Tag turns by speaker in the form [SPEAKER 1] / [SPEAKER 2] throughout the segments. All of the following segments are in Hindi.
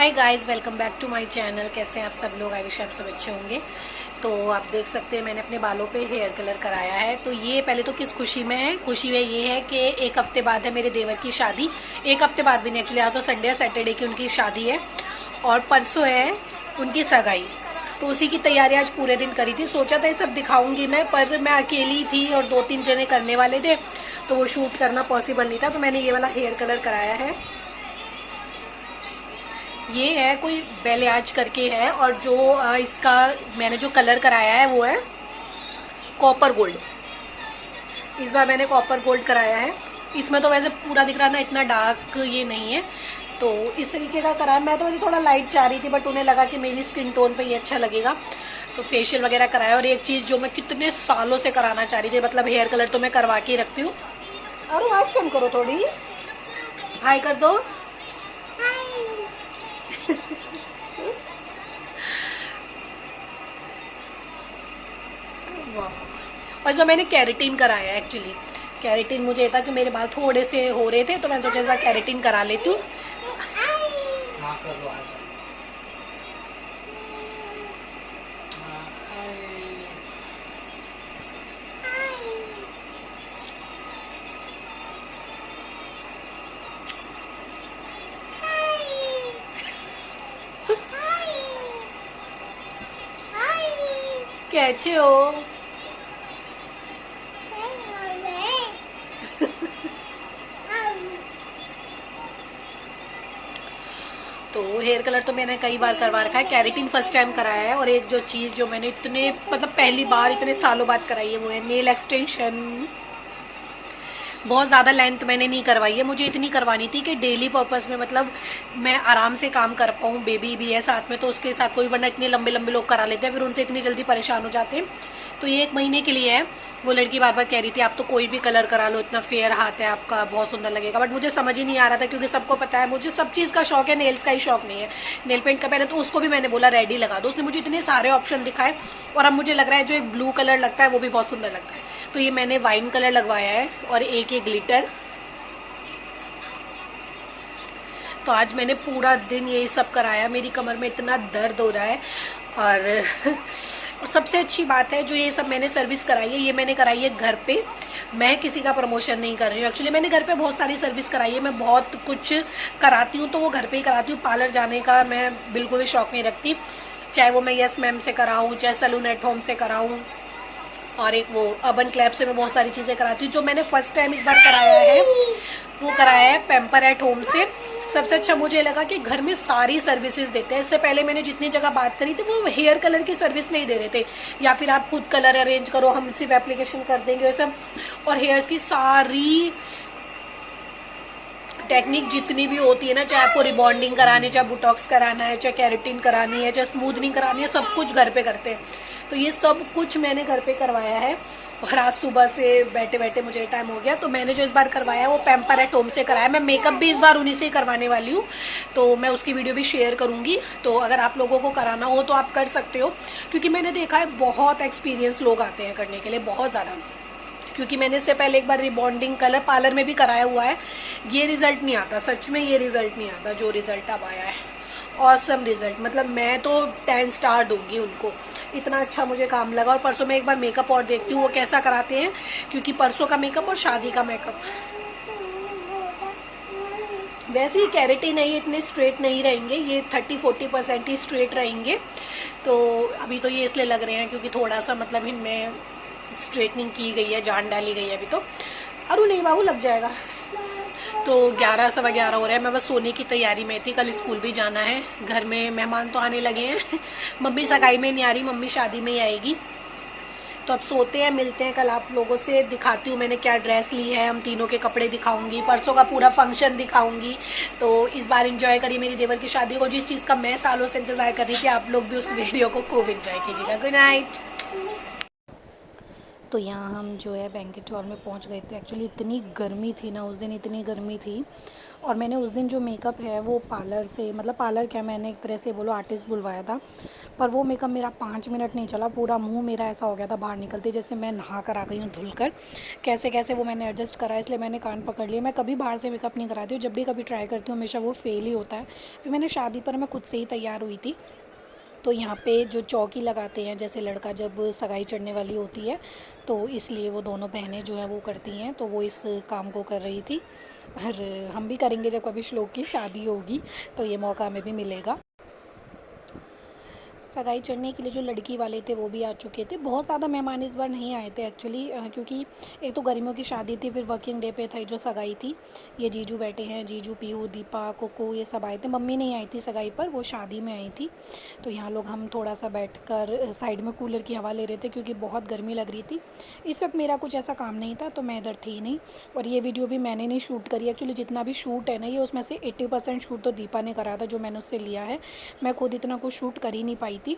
[SPEAKER 1] Hi guys, welcome back to my channel. कैसे हैं आप सब लोग? आई विश आप सब अच्छे होंगे। तो आप देख सकते हैं मैंने अपने बालों पे हेयर कलर कराया है। तो ये पहले तो किस खुशी में है? खुशी में ये है कि एक हफ्ते बाद है मेरे देवर की शादी। एक हफ्ते बाद भी नहीं, एक्चुअली आज तो संडे सैटरडे की उनकी शादी है और परसों है उनकी सगाई। तो उसी की तैयारी आज पूरे दिन करी थी। सोचा था ये सब दिखाऊंगी मैं, पर मैं अकेली थी और 2-3 जने करने वाले थे तो वो शूट करना पॉसिबल नहीं था। तो मैंने ये वाला हेयर कलर कराया है। ये है कोई बैलियाज करके है, और जो इसका मैंने जो कलर कराया है वो है कॉपर गोल्ड। इस बार मैंने कॉपर गोल्ड कराया है। इसमें तो वैसे पूरा दिख रहा ना, इतना डार्क ये नहीं है। तो इस तरीके का कराया। मैं तो वैसे थोड़ा लाइट चाह रही थी, बट उन्हें लगा कि मेरी स्किन टोन पे ये अच्छा लगेगा, तो फेशियल वगैरह कराया। और एक चीज़ जो मैं कितने सालों से कराना चाह रही थी, मतलब हेयर कलर तो मैं करवा के ही रखती हूँ। और आवाज़ कम करो थोड़ी, हाय कर दो। और इसमें मैंने कैरेटीन कराया है। एक्चुअली कैरेटीन मुझे ये था कि मेरे बाल थोड़े से हो रहे थे, तो मैंने सोचा इस बार कैरेटीन करा लेती हूँ। कैसे हो? तो हेयर कलर तो मैंने कई बार करवा रखा है, कैरेटीन फर्स्ट टाइम कराया है। और एक जो चीज़ जो मैंने इतने मतलब पहली बार इतने सालों बाद कराई है वो है नेल एक्सटेंशन। बहुत ज़्यादा लेंथ मैंने नहीं करवाई है, मुझे इतनी करवानी थी कि डेली पर्पस में मतलब मैं आराम से काम कर पाऊँ। बेबी भी है साथ में, तो उसके साथ कोई, वरना इतने लंबे लंबे लोग करा लेते हैं, फिर उनसे इतनी जल्दी परेशान हो जाते हैं। तो ये 1 महीने के लिए है। वो लड़की बार बार कह रही थी आप तो कोई भी कलर करा लो, इतना फेयर हाथ है आपका, बहुत सुंदर लगेगा। बट मुझे समझ ही नहीं आ रहा था, क्योंकि सबको पता है मुझे सब चीज़ का शौक है, नेल्स का ही शौक नहीं है। नेल पेंट का पहले तो उसको भी मैंने बोला रेड ही लगा दो, उसने मुझे इतने सारे ऑप्शन दिखाए। और अब मुझे लग रहा है जो एक ब्लू कलर लगता है वो भी बहुत सुंदर लगता है। तो ये मैंने वाइन कलर लगवाया है और एक ये ग्लिटर। तो आज मैंने पूरा दिन यही सब कराया। मेरी कमर में इतना दर्द हो रहा है। और सबसे अच्छी बात है, जो ये सब मैंने सर्विस कराई है, ये मैंने कराई है घर पे। मैं किसी का प्रमोशन नहीं कर रही हूँ। एक्चुअली मैंने घर पे बहुत सारी सर्विस कराई है, मैं बहुत कुछ कराती हूँ तो वो घर पे ही कराती हूँ। पार्लर जाने का मैं बिल्कुल भी शौक नहीं रखती, चाहे वो मैं यस मैम से कराऊँ, चाहे सैलून एट होम से कराऊँ, और एक वो अर्बन क्लैब से मैं बहुत सारी चीज़ें कराती हूँ। जो मैंने फर्स्ट टाइम इस बार कराया है वो कराया है पैम्पर एट होम से। सबसे अच्छा मुझे लगा कि घर में सारी सर्विसेज देते हैं। इससे पहले मैंने जितनी जगह बात करी थी वो हेयर कलर की सर्विस नहीं दे रहे थे, या फिर आप खुद कलर अरेंज करो, हम सिर्फ एप्लीकेशन कर देंगे, सब। और हेयर्स की सारी टेक्निक जितनी भी होती है ना, चाहे आपको रिबॉन्डिंग करानी है, चाहे बुटॉक्स कराना है, चाहे कैरेटिन करानी है, चाहे स्मूथनिंग करानी है, सब कुछ घर पे करते हैं। तो ये सब कुछ मैंने घर पे करवाया है। और आज सुबह से बैठे बैठे मुझे टाइम हो गया, तो मैंने जो इस बार करवाया है वो पैम्पर एट होम से कराया। मैं मेकअप भी इस बार उन्हीं से ही करवाने वाली हूँ, तो मैं उसकी वीडियो भी शेयर करूँगी। तो अगर आप लोगों को कराना हो तो आप कर सकते हो, क्योंकि मैंने देखा है बहुत एक्सपीरियंस लोग आते हैं करने के लिए, बहुत ज़्यादा। क्योंकि मैंने इससे पहले एक बार रिबॉन्डिंग कलर पार्लर में भी कराया हुआ है। ये रिजल्ट नहीं आता, सच में ये रिजल्ट नहीं आता जो रिजल्ट अब आया है। ऑसम रिजल्ट, मतलब मैं तो 10 स्टार दूंगी उनको, इतना अच्छा मुझे काम लगा। और परसों मैं एक बार मेकअप और देखती हूँ वो कैसा कराते हैं, क्योंकि परसों का मेकअप और शादी का मेकअप वैसे ही कैरेटी नहीं, इतने स्ट्रेट नहीं रहेंगे, ये 30-40% ही स्ट्रेट रहेंगे। तो अभी तो ये इसलिए लग रहे हैं क्योंकि थोड़ा सा मतलब इनमें स्ट्रेटनिंग की गई है, जान डाली गई है अभी तो। अरे नहीं बाबू, लग जाएगा। तो 11-11:15 हो रहे हैं, मैं बस सोने की तैयारी में थी। कल स्कूल भी जाना है, घर में मेहमान तो आने लगे हैं। मम्मी सगाई में नहीं आ रही, मम्मी शादी में ही आएगी। तो अब सोते हैं, मिलते हैं कल आप लोगों से। दिखाती हूँ मैंने क्या ड्रेस ली है, हम तीनों के कपड़े दिखाऊंगी, परसों का पूरा फंक्शन दिखाऊंगी। तो इस बार इंजॉय करिए मेरी देवर की शादी को, जिस चीज़ का मैं सालों से इंतज़ार कर रही थी। आप लोग भी उस वीडियो को खूब इंजॉय कीजिएगा। Good night. तो यहाँ हम जो है बैंकेट हॉल में पहुँच गए थे। एक्चुअली इतनी गर्मी थी ना उस दिन, इतनी गर्मी थी। और मैंने उस दिन जो मेकअप है वो पार्लर से, मतलब पार्लर क्या, मैंने एक तरह से बोलो आर्टिस्ट बुलवाया था, पर वो मेकअप मेरा 5 मिनट नहीं चला, पूरा मुंह मेरा ऐसा हो गया था बाहर निकलते जैसे मैं नहा कर आ गई हूँ धुल कर। कैसे कैसे वो मैंने एडजस्ट करा, इसलिए मैंने कान पकड़ लिए। मैं कभी बाहर से मेकअप नहीं कराती हूँ, जब भी कभी ट्राई करती हूँ हमेशा वो फेल ही होता है। फिर मैंने शादी पर मैं खुद से ही तैयार हुई थी, तो यहाँ पे जो चौकी लगाते हैं जैसे लड़का जब सगाई चढ़ने वाली होती है, तो इसलिए वो दोनों बहनें जो हैं वो करती हैं, तो वो इस काम को कर रही थी। और हम भी करेंगे जब कभी श्लोक की शादी होगी, तो ये मौका हमें भी मिलेगा। सगाई चढ़ने के लिए जो लड़की वाले थे वो भी आ चुके थे। बहुत ज़्यादा मेहमान इस बार नहीं आए थे एक्चुअली, क्योंकि एक तो गर्मियों की शादी थी, फिर वर्किंग डे पे था जो सगाई थी। ये जीजू बैठे हैं, जीजू, पीहू, दीपा, कोको, ये सब आए थे। मम्मी नहीं आई थी सगाई पर, वो शादी में आई थी। तो यहाँ लोग हम थोड़ा सा बैठ कर साइड में कूलर की हवा ले रहे थे, क्योंकि बहुत गर्मी लग रही थी। इस वक्त मेरा कुछ ऐसा काम नहीं था, तो मैं इधर थी नहीं। और ये वीडियो भी मैंने नहीं शूट करी एक्चुअली, जितना भी शूट है ना ये, उसमें से 80% शूट तो दीपा ने करा था जो मैंने उससे लिया है। मैं खुद इतना कुछ शूट कर ही नहीं पाई थी,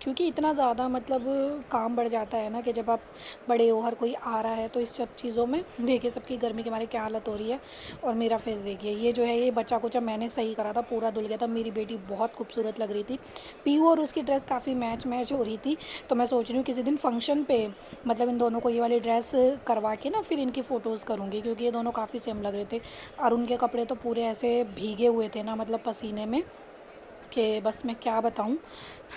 [SPEAKER 1] क्योंकि इतना ज़्यादा मतलब काम बढ़ जाता है ना, कि जब आप बड़े हो, हर कोई आ रहा है, तो इस सब चीज़ों में देखिए सबकी गर्मी के मारे क्या हालत हो रही है। और मेरा फेस देखिए, ये जो है ये बच्चा कुचा मैंने सही करा था, पूरा धुल गया था। मेरी बेटी बहुत खूबसूरत लग रही थी, पीयू और उसकी ड्रेस काफ़ी मैच हो रही थी। तो मैं सोच रही हूँ किसी दिन फंक्शन पे मतलब इन दोनों को ये वाली ड्रेस करवा के ना फिर इनकी फ़ोटोज़ करूँगी, क्योंकि ये दोनों काफ़ी सेम लग रहे थे। और उनके कपड़े तो पूरे ऐसे भीगे हुए थे ना, मतलब पसीने में, कि बस मैं क्या बताऊँ।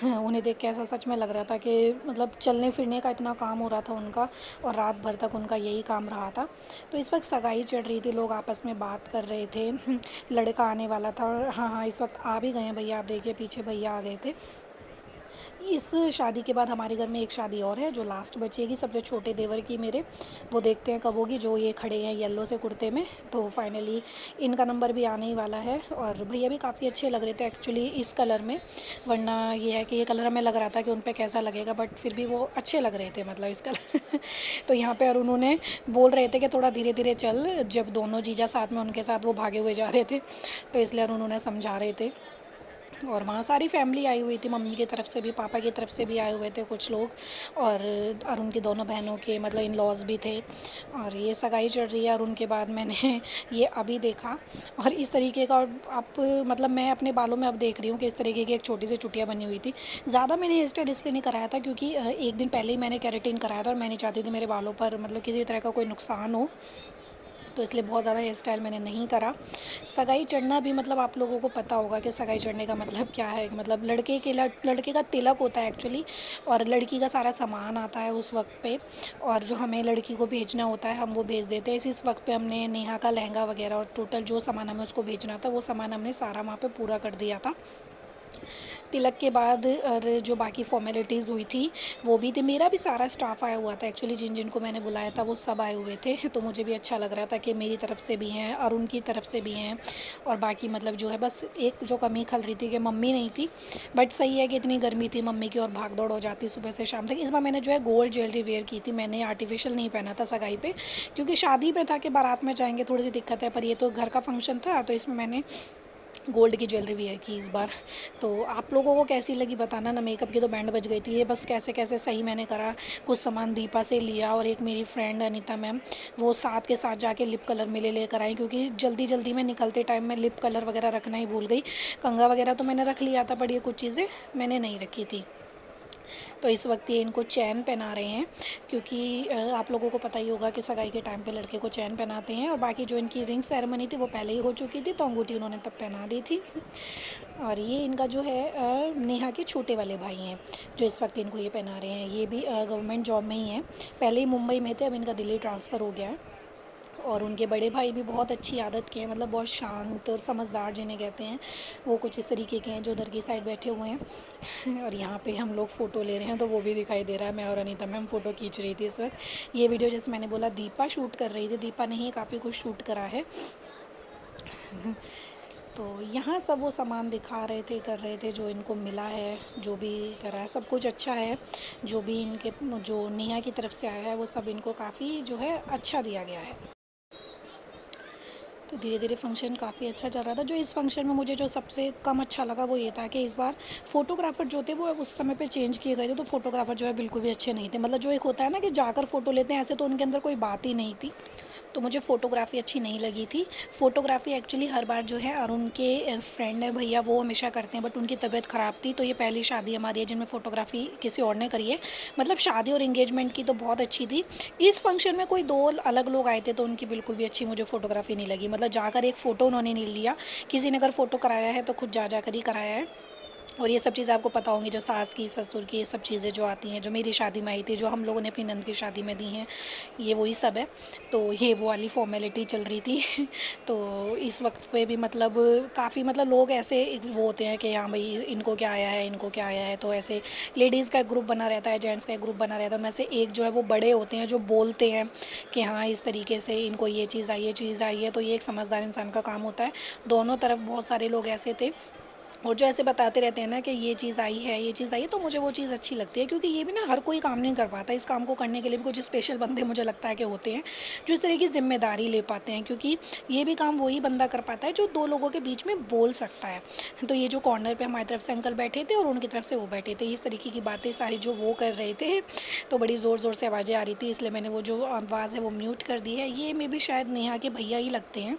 [SPEAKER 1] उन्हें देख के ऐसा सच में लग रहा था कि मतलब चलने फिरने का इतना काम हो रहा था उनका, और रात भर तक उनका यही काम रहा था। तो इस वक्त सगाई चढ़ रही थी, लोग आपस में बात कर रहे थे। लड़का आने वाला था, और हाँ हाँ इस वक्त आ भी गए हैं भैया, आप देखिए पीछे भैया आ गए थे। इस शादी के बाद हमारे घर में एक शादी और है जो लास्ट बचेगी, सबसे छोटे देवर की मेरे। वो देखते हैं कब होगी, जो ये खड़े हैं येलो से कुर्ते में। तो फाइनली इनका नंबर भी आने ही वाला है। और भैया भी काफ़ी अच्छे लग रहे थे एक्चुअली इस कलर में, वरना ये है कि ये कलर हमें लग रहा था कि उन पर कैसा लगेगा, बट फिर भी वो अच्छे लग रहे थे मतलब इस कलर। तो यहाँ पर और उन्होंने बोल रहे थे कि थोड़ा धीरे धीरे चल, जब दोनों जीजा साथ में उनके साथ वो भागे हुए जा रहे थे, तो इसलिए उन्होंने समझा रहे थे। और वहाँ सारी फैमिली आई हुई थी, मम्मी की तरफ से भी, पापा की तरफ से भी आए हुए थे कुछ लोग, और अरुण की दोनों बहनों के मतलब इन लॉज भी थे। और ये सगाई चढ़ रही है, और उनके बाद मैंने ये अभी देखा, और इस तरीके का, और आप मतलब मैं अपने बालों में अब देख रही हूँ कि इस तरीके की एक छोटी सी चुटिया बनी हुई थी। ज़्यादा मैंने हेयर स्टाइल इसलिए नहीं कराया था क्योंकि एक दिन पहले ही मैंने केराटिन कराया था, और मैं नहीं चाहती थी मेरे बालों पर मतलब किसी तरह का कोई नुकसान हो, तो इसलिए बहुत ज़्यादा हेयर स्टाइल मैंने नहीं करा। सगाई चढ़ना भी मतलब आप लोगों को पता होगा कि सगाई चढ़ने का मतलब क्या है, मतलब लड़के का तिलक होता है एक्चुअली, और लड़की का सारा सामान आता है उस वक्त पे, और जो हमें लड़की को भेजना होता है हम वो भेज देते हैं। इस वक्त पे हमने नेहा का लहंगा वगैरह और टोटल जो सामान हमें उसको भेजना था वो सामान हमने सारा वहाँ पे पूरा कर दिया था। तिलक के बाद और जो बाकी फॉर्मेलिटीज़ हुई थी वो भी थी। मेरा भी सारा स्टाफ आया हुआ था एक्चुअली, जिन जिनको मैंने बुलाया था वो सब आए हुए थे, तो मुझे भी अच्छा लग रहा था कि मेरी तरफ से भी हैं और उनकी तरफ से भी हैं। और बाकी मतलब जो है बस एक जो कमी खल रही थी कि मम्मी नहीं थी, बट सही है कि इतनी गर्मी थी मम्मी की और भाग दौड़ हो जाती सुबह से शाम तक। इस बार मैंने जो है गोल्ड ज्वेलरी वेयर की थी, मैंने आर्टिफिशियल नहीं पहना था सगाई पे, क्योंकि शादी में था कि बारात में जाएंगे थोड़ी सी दिक्कत है, पर ये तो घर का फंक्शन था, तो इसमें मैंने गोल्ड की ज्वेलरी वेयर की इस बार। तो आप लोगों को कैसी लगी बताना ना। मेकअप की तो बैंड बज गई थी, ये बस कैसे कैसे सही मैंने करा। कुछ सामान दीपा से लिया, और एक मेरी फ्रेंड अनीता मैम, वो साथ के साथ जाके लिप कलर मिले लेकर आई, क्योंकि जल्दी जल्दी में निकलते टाइम में लिप कलर वगैरह रखना ही भूल गई। कंगा वगैरह तो मैंने रख लिया था, पर ये कुछ चीज़ें मैंने नहीं रखी थी। तो इस वक्त ये इनको चैन पहना रहे हैं, क्योंकि आप लोगों को पता ही होगा कि सगाई के टाइम पे लड़के को चैन पहनाते हैं। और बाकी जो इनकी रिंग सेरेमनी थी वो पहले ही हो चुकी थी, तो अंगूठी उन्होंने तब पहना दी थी। और ये इनका जो है नेहा के छोटे वाले भाई हैं जो इस वक्त इनको ये पहना रहे हैं। ये भी गवर्नमेंट जॉब में ही हैं, पहले ही मुंबई में थे, अब इनका दिल्ली ट्रांसफ़र हो गया है। और उनके बड़े भाई भी बहुत अच्छी आदत के हैं, मतलब बहुत शांत और समझदार जिन्हें कहते हैं, वो कुछ इस तरीके के हैं जो उधर की साइड बैठे हुए हैं। और यहाँ पे हम लोग फ़ोटो ले रहे हैं, तो वो भी दिखाई दे रहा है। मैं और अनीता मैम फ़ोटो खींच रही थी इस वक्त। ये वीडियो जैसे मैंने बोला दीपा शूट कर रही थी, दीपा ने ही काफ़ी कुछ शूट करा है। तो यहाँ सब वो सामान दिखा रहे थे, कर रहे थे, जो इनको मिला है, जो भी करा है सब कुछ अच्छा है। जो भी इनके जो नेहा की तरफ से आया है वो सब इनको काफ़ी जो है अच्छा दिया गया है। तो धीरे धीरे फंक्शन काफ़ी अच्छा चल रहा था। जो इस फंक्शन में मुझे जो सबसे कम अच्छा लगा वो ये था कि इस बार फ़ोटोग्राफ़र जो थे वो उस समय पे चेंज किए गए थे, तो फ़ोटोग्राफ़र जो है बिल्कुल भी अच्छे नहीं थे। मतलब जो एक होता है ना कि जाकर फ़ोटो लेते हैं, ऐसे तो उनके अंदर कोई बात ही नहीं थी। तो मुझे फ़ोटोग्राफ़ी अच्छी नहीं लगी थी। फ़ोटोग्राफ़ी एक्चुअली हर बार जो है अरुण के फ्रेंड है भैया, वो हमेशा करते हैं, बट उनकी तबीयत ख़राब थी, तो ये पहली शादी हमारी है जिनमें फ़ोटोग्राफ़ी किसी और ने करी है। मतलब शादी और एंगेजमेंट की तो बहुत अच्छी थी। इस फंक्शन में कोई 2 अलग लोग आए थे तो उनकी बिल्कुल भी अच्छी मुझे फ़ोटोग्राफ़ी नहीं लगी। मतलब जाकर एक फ़ोटो उन्होंने नहीं लिया। किसी ने अगर फ़ोटो कराया है तो खुद जा कर ही कराया है। और ये सब चीज़ें आपको पता होंगी, जो सास की, ससुर की, ये सब चीज़ें जो आती हैं, जो मेरी शादी में आई थी, जो हम लोगों ने अपनी नंद की शादी में दी हैं, ये वही सब है। तो ये वो वाली फॉर्मेलिटी चल रही थी। तो इस वक्त पे भी मतलब काफ़ी मतलब लोग ऐसे वो होते हैं कि हाँ भाई इनको क्या आया है, इनको क्या आया है। तो ऐसे लेडीज़ का एक ग्रुप बना रहता है, जेंट्स का एक ग्रुप बना रहता है। उनमें से एक जो है वो बड़े होते हैं जो बोलते हैं कि हाँ इस तरीके से इनको ये चीज़ आई, ये चीज़ आई है। तो ये एक समझदार इंसान का काम होता है। दोनों तरफ बहुत सारे लोग ऐसे थे और जो ऐसे बताते रहते हैं ना कि ये चीज़ आई है, ये चीज़ आई है, तो मुझे वो चीज़ अच्छी लगती है। क्योंकि ये भी ना हर कोई काम नहीं कर पाता। इस काम को करने के लिए भी कुछ स्पेशल बंदे मुझे लगता है कि होते हैं जो इस तरह की ज़िम्मेदारी ले पाते हैं। क्योंकि ये भी काम वही बंदा कर पाता है जो 2 लोगों के बीच में बोल सकता है। तो ये जो कॉर्नर पे हमारी तरफ से अंकल बैठे थे और उनकी तरफ से वो बैठे थे, इस तरीके की बातें सारी जो वो कर रहे थे, तो बड़ी ज़ोर ज़ोर से आवाज़ें आ रही थी, इसलिए मैंने वो जो आवाज़ है वो म्यूट कर दी है। ये मे बी शायद नेहा के भैया ही लगते हैं।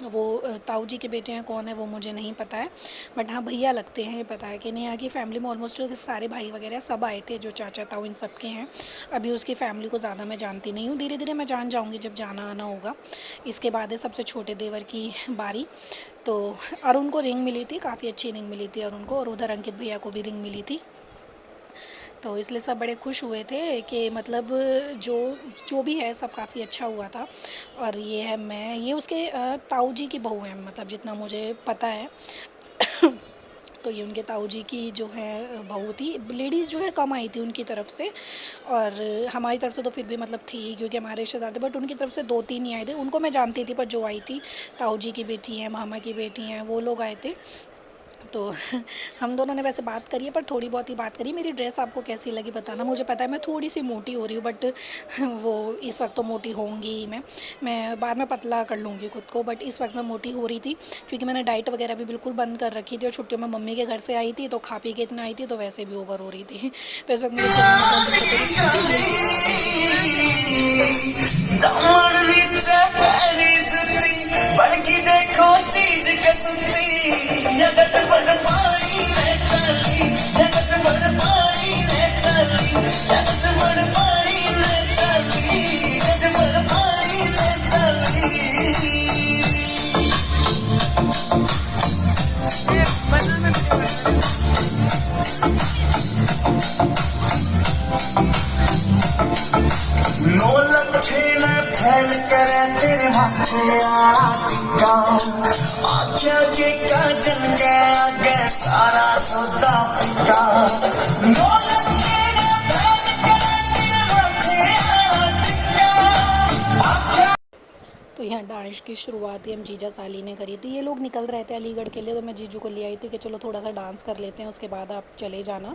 [SPEAKER 1] वो ताऊ जी के बेटे हैं, कौन है वो मुझे नहीं पता है, बट हाँ भैया लगते हैं। ये पता है कि नेहा की फैमिली में ऑलमोस्ट सारे भाई वगैरह सब आए थे, जो चाचा ताऊ इन सब के हैं। अभी उसकी फैमिली को ज़्यादा मैं जानती नहीं हूँ, धीरे धीरे मैं जान जाऊँगी जब जाना आना होगा। इसके बाद है सबसे छोटे देवर की बारी। तो अरुण को रिंग मिली थी, काफ़ी अच्छी रिंग मिली थी अरुण को, और उधर अंकित भैया को भी रिंग मिली थी। तो इसलिए सब बड़े खुश हुए थे कि मतलब जो जो भी है सब काफ़ी अच्छा हुआ था। और ये है मैं, ये उसके ताऊ जी की बहू है, मतलब जितना मुझे पता है। तो ये उनके ताऊ जी की जो है बहू थी। लेडीज़ जो है कम आई थी उनकी तरफ से, और हमारी तरफ से तो फिर भी मतलब थी क्योंकि हमारे रिश्तेदार थे, बट उनकी तरफ से 2-3 ही आए थे। उनको मैं जानती थी, पर जो आई थी ताऊ जी की बेटी हैं, मामा की बेटी हैं, वो लोग आए थे। तो हम दोनों ने वैसे बात करी है, पर थोड़ी बहुत ही बात करी। मेरी ड्रेस आपको कैसी लगी बताना। मुझे पता है मैं थोड़ी सी मोटी हो रही हूँ, बट वो इस वक्त तो मोटी होंगी ही मैं बाद में पतला कर लूँगी खुद को, बट इस वक्त मैं मोटी हो रही थी क्योंकि मैंने डाइट वगैरह भी बिल्कुल बंद कर रखी थी। और छुट्टियों में मम्मी के घर से आई थी तो खा पी के इतना आई थी, तो वैसे भी ओवर हो रही थी। तो इस वक्त मुझे चलने में बहुत दिक्कत हो रही थी क्योंकि ये
[SPEAKER 2] नो लखे न फैल करे तेरे माथे आला टिक्का आख्या के काजल के आगे सारा सौदा फिका। नो लखे न फैल करे तेरे माथे आला टिक्का।
[SPEAKER 1] तो यहाँ डांस की शुरुआत ही हम जीजा साली ने करी थी। ये लोग निकल रहे थे अलीगढ़ के लिए, तो मैं जीजू को ले आई थी कि चलो थोड़ा सा डांस कर लेते हैं, उसके बाद आप चले जाना।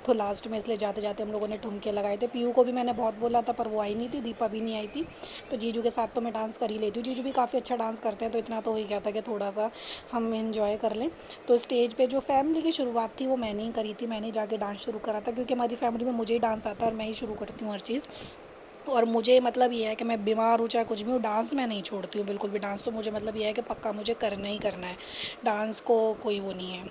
[SPEAKER 1] तो लास्ट में इसलिए जाते जाते हम लोगों ने ठुमके लगाए थे। पीयू को भी मैंने बहुत बोला था पर वो आई नहीं थी, दीपा भी नहीं आई थी। तो जीजू के साथ तो मैं डांस कर ही लेती हूँ। जीजू भी काफ़ी अच्छा डांस करते हैं, तो इतना तो हो ही गया था कि थोड़ा सा हम इन्जॉय कर लें। तो स्टेज पर जो फैमिली की शुरुआत थी वो मैंने ही करी थी, मैंने जाके डांस शुरू करा था क्योंकि हमारी फैमिली में मुझे ही डांस आता है और मैं ही शुरू करती हूँ हर चीज़। और मुझे मतलब ये है कि मैं बीमार हूँ चाहे कुछ भी हूँ, डांस मैं नहीं छोड़ती हूँ बिल्कुल भी। डांस तो मुझे मतलब ये है कि पक्का मुझे करना ही करना है। डांस को कोई वो नहीं है।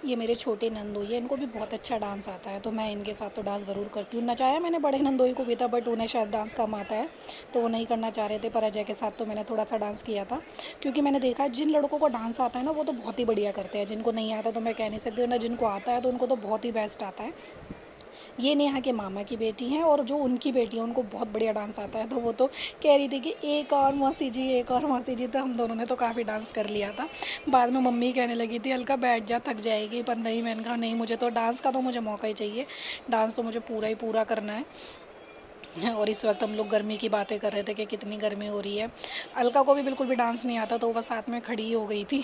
[SPEAKER 1] ये मेरे छोटे नंदोई है, इनको भी बहुत अच्छा डांस आता है, तो मैं इनके साथ तो डांस ज़रूर करती हूँ। नचाया मैंने बड़े नंदोई को भी था, बट उन्हें शायद डांस कम आता है तो वो नहीं करना चाह रहे थे। पर अजय के साथ तो मैंने थोड़ा सा डांस किया था क्योंकि मैंने देखा जिन लड़कों को डांस आता है ना वो तो बहुत ही बढ़िया करते हैं। जिनको नहीं आता तो मैं कह नहीं सकती, ना जिनको आता है तो उनको तो बहुत ही बेस्ट आता है। ये नेहा के मामा की बेटी हैं और जो उनकी बेटी है उनको बहुत बढ़िया डांस आता है। तो वो तो कह रही थी कि एक और मौसी जी, एक और मौसी जी। तो हम दोनों ने तो काफ़ी डांस कर लिया था। बाद में मम्मी कहने लगी थी हल्का बैठ जा, थक जाएगी, पर नहीं, मैंने कहा नहीं, मुझे तो डांस का तो मुझे मौका ही चाहिए। डांस तो मुझे पूरा ही पूरा करना है। और इस वक्त हम लोग गर्मी की बातें कर रहे थे कि कितनी गर्मी हो रही है। अलका को भी बिल्कुल भी डांस नहीं आता, तो वह साथ में खड़ी हो गई थी।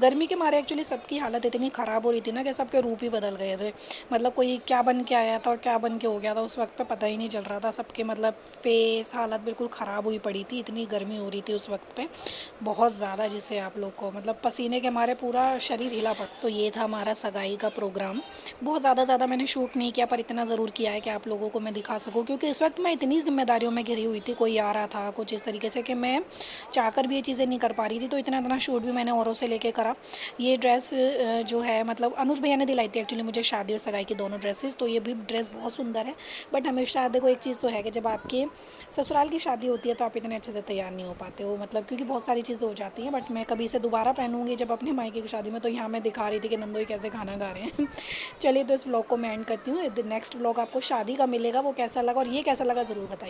[SPEAKER 1] गर्मी के मारे एक्चुअली सबकी हालत इतनी ख़राब हो रही थी ना कि सबके रूप ही बदल गए थे। मतलब कोई क्या बन के आया था और क्या बन के हो गया था उस वक्त पे पता ही नहीं चल रहा था। सबके मतलब फेस हालत बिल्कुल ख़राब हुई पड़ी थी, इतनी गर्मी हो रही थी उस वक्त पे बहुत ज़्यादा, जिससे आप लोग को मतलब पसीने के मारे पूरा शरीर हिला पड़ा। तो ये था हमारा सगाई का प्रोग्राम। बहुत ज़्यादा मैंने शूट नहीं किया, पर इतना ज़रूर किया है कि आप लोगों को मैं दिखा सकूं, क्योंकि इस वक्त मैं इतनी ज़िम्मेदारियों में घिरी हुई थी। कोई आ रहा था कुछ इस तरीके से कि मैं चाहकर भी ये चीज़ें नहीं कर पा रही थी। तो इतना शूट भी मैंने औरों से लेके करा। ये ड्रेस जो है मतलब अनुज भैया ने दिलाई थी एक्चुअली मुझे, शादी और सगाई की दोनों ड्रेसेस। तो ये भी ड्रेस बहुत सुंदर है। बट हमेशा देखो एक चीज़ तो है कि जब आपके ससुराल की शादी होती है तो आप इतने अच्छे से तैयार नहीं हो पाते हो, मतलब क्योंकि बहुत सारी चीज़ें हो जाती हैं। बट मैं कभी इसे दोबारा पहनूंगी जब अपने मायके की शादी में। तो यहाँ मैं दिखा रही थी कि नंदोई कैसे खाना खा रहे हैं। चलिए, तो इस व्लॉग को मैं एंड करती हूँ। नेक्स्ट व्लॉग आपको शादी का मिलेगा, वो कैसा लगा और ये कैसा लगा ज़रूर बताइए।